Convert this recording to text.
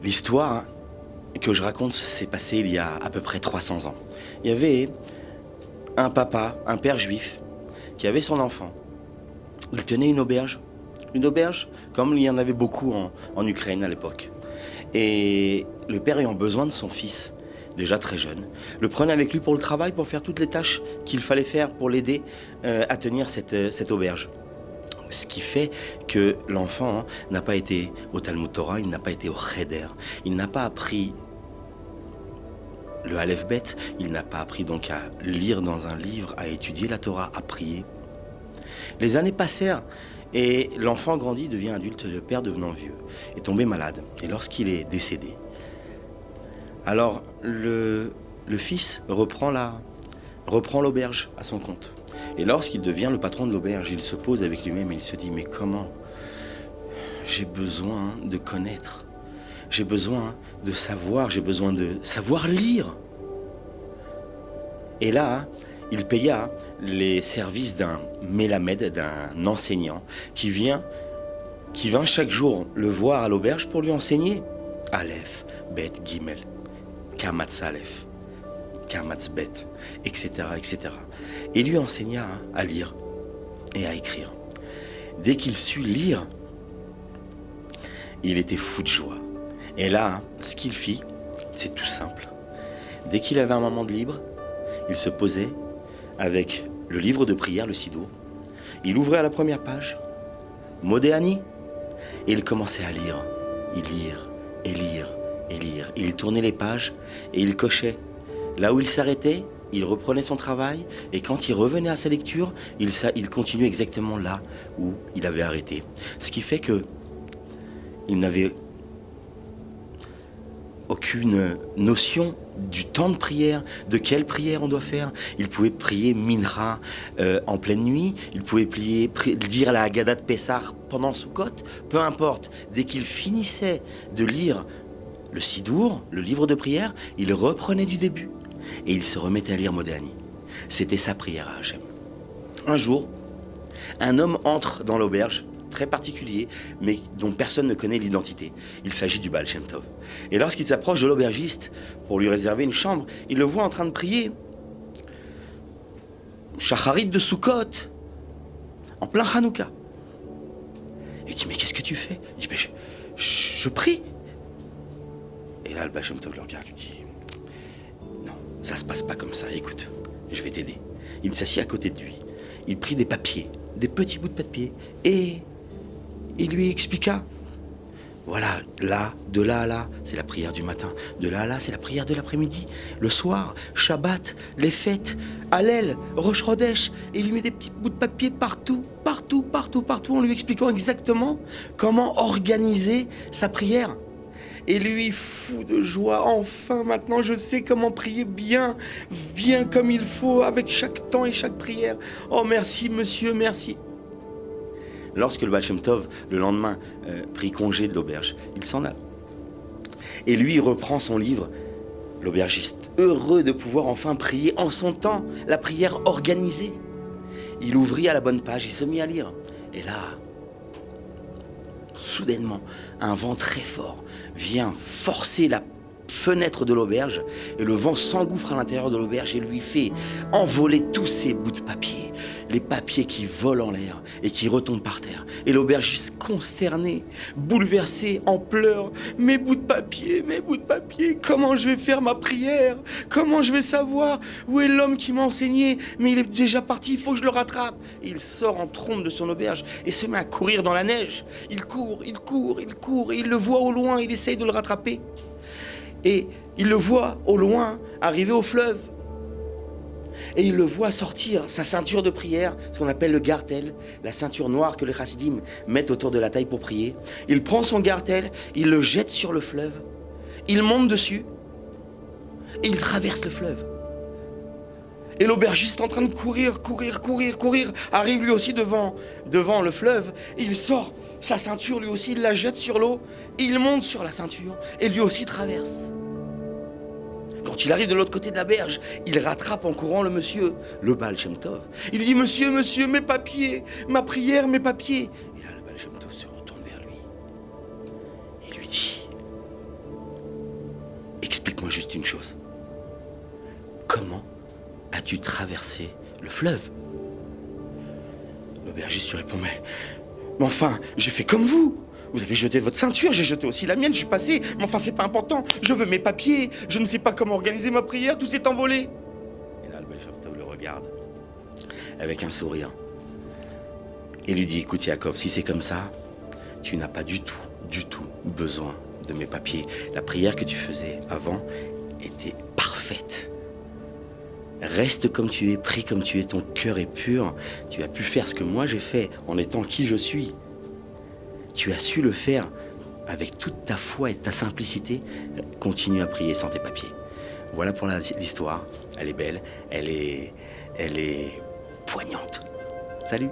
L'histoire que je raconte s'est passée il y a à peu près 300 ans. Il y avait un papa, un père juif, qui avait son enfant. Il tenait une auberge comme il y en avait beaucoup en Ukraine à l'époque. Et le père ayant besoin de son fils, déjà très jeune, le prenait avec lui pour le travail, pour faire toutes les tâches qu'il fallait faire pour l'aider à tenir cette auberge. Ce qui fait que l'enfant n'a pas été au Talmud Torah, il n'a pas été au Cheder, il n'a pas appris le Aleph Bet, il n'a pas appris donc à lire dans un livre, à étudier la Torah, à prier. Les années passèrent et l'enfant grandit, devient adulte, le père devenant vieux, est tombé malade. Et lorsqu'il est décédé, alors le fils reprend l'auberge à son compte. Et lorsqu'il devient le patron de l'auberge, il se pose avec lui-même et il se dit « Mais comment ? J'ai besoin de connaître. J'ai besoin de savoir. J'ai besoin de savoir lire. » Et là, il paya les services d'un mélamède, d'un enseignant, qui vient chaque jour le voir à l'auberge pour lui enseigner Aleph, Bet, Gimel, Kamatz Aleph, Kamatz Bet, etc., etc. Et lui enseigna à lire et à écrire. Dès qu'il sut lire, il était fou de joie. Et là, ce qu'il fit, c'est tout simple. Dès qu'il avait un moment de libre, il se posait avec le livre de prière, le Sidour. Il ouvrait à la première page, Modéani, et il commençait à lire. Il lire, et lire, et lire. Il tournait les pages et il cochait. Là où il s'arrêtait, il reprenait son travail et quand il revenait à sa lecture, il continuait exactement là où il avait arrêté. Ce qui fait que il n'avait aucune notion du temps de prière, de quelle prière on doit faire. Il pouvait prier Mincha en pleine nuit, il pouvait dire la Haggadah de Pessah pendant Sukkot, peu importe. Dès qu'il finissait de lire le Sidour, le livre de prière, il reprenait du début et il se remettait à lire Modéani. C'était sa prière à Hachem. Un jour, un homme entre dans l'auberge, très particulier, mais dont personne ne connaît l'identité. Il s'agit du Baal Shem Tov. Et lorsqu'il s'approche de l'aubergiste pour lui réserver une chambre, il le voit en train de prier Shacharit de Sukkot, en plein Hanouka. Il dit, mais qu'est-ce que tu fais? Il dit, mais je prie. Et là, le Baal Shem Tov le regarde, lui dit, non, ça se passe pas comme ça, écoute, je vais t'aider. Il s'assit à côté de lui, il prit des papiers, des petits bouts de papier, et il lui expliqua. Voilà, de là à là, c'est la prière du matin. De là à là, c'est la prière de l'après-midi. Le soir, Shabbat, les fêtes, Hallel, Rosh Chodesh. Et il lui met des petits bouts de papier partout, en lui expliquant exactement comment organiser sa prière. Et lui, fou de joie, enfin, maintenant je sais comment prier bien comme il faut, avec chaque temps et chaque prière. Oh, merci, monsieur, merci. Lorsque le Baal Shem Tov, le lendemain, prit congé de l'auberge, il s'en alla. Et lui, il reprend son livre, l'aubergiste, heureux de pouvoir enfin prier en son temps, la prière organisée. Il ouvrit à la bonne page, il se mit à lire. Et là, soudainement, un vent très fort vient forcer la fenêtre de l'auberge et le vent s'engouffre à l'intérieur de l'auberge et lui fait envoler tous ces bouts de papier, les papiers qui volent en l'air et qui retombent par terre. Et l'aubergiste consterné, bouleversé, en pleurs, mes bouts de papier, comment je vais faire ma prière? Comment je vais savoir où est l'homme qui m'a enseigné? Mais il est déjà parti, il faut que je le rattrape. Et il sort en trombe de son auberge et se met à courir dans la neige. Il court, et il le voit au loin, il essaye de le rattraper. Et il le voit au loin arriver au fleuve. Et il le voit sortir sa ceinture de prière, ce qu'on appelle le gartel, la ceinture noire que les chassidim mettent autour de la taille pour prier. Il prend son gartel, il le jette sur le fleuve, il monte dessus, et il traverse le fleuve. Et l'aubergiste est en train de courir, arrive lui aussi devant le fleuve, et il sort sa ceinture, lui aussi, il la jette sur l'eau, et il monte sur la ceinture, et lui aussi traverse. Quand il arrive de l'autre côté de la berge, il rattrape en courant le monsieur, le Baal Shem Tov. Il lui dit, monsieur, mes papiers, ma prière, mes papiers. Et là, le Baal Shem Tov se retourne vers lui. Il lui dit, explique-moi juste une chose. Comment as-tu traversé le fleuve? L'aubergiste lui répond, mais enfin, j'ai fait comme vous. Vous avez jeté votre ceinture, j'ai jeté aussi la mienne, je suis passé. Mais enfin, c'est pas important. Je veux mes papiers. Je ne sais pas comment organiser ma prière, tout s'est envolé. Et là, le Belshov Tov le regarde avec un sourire et lui dit, écoute Yaakov, si c'est comme ça, tu n'as pas du tout besoin de mes papiers. La prière que tu faisais avant était parfaite. Reste comme tu es, prie comme tu es, ton cœur est pur. Tu as pu faire ce que moi j'ai fait en étant qui je suis. Tu as su le faire avec toute ta foi et ta simplicité. Continue à prier sans tes papiers. Voilà pour l'histoire. Elle est belle, elle est poignante. Salut.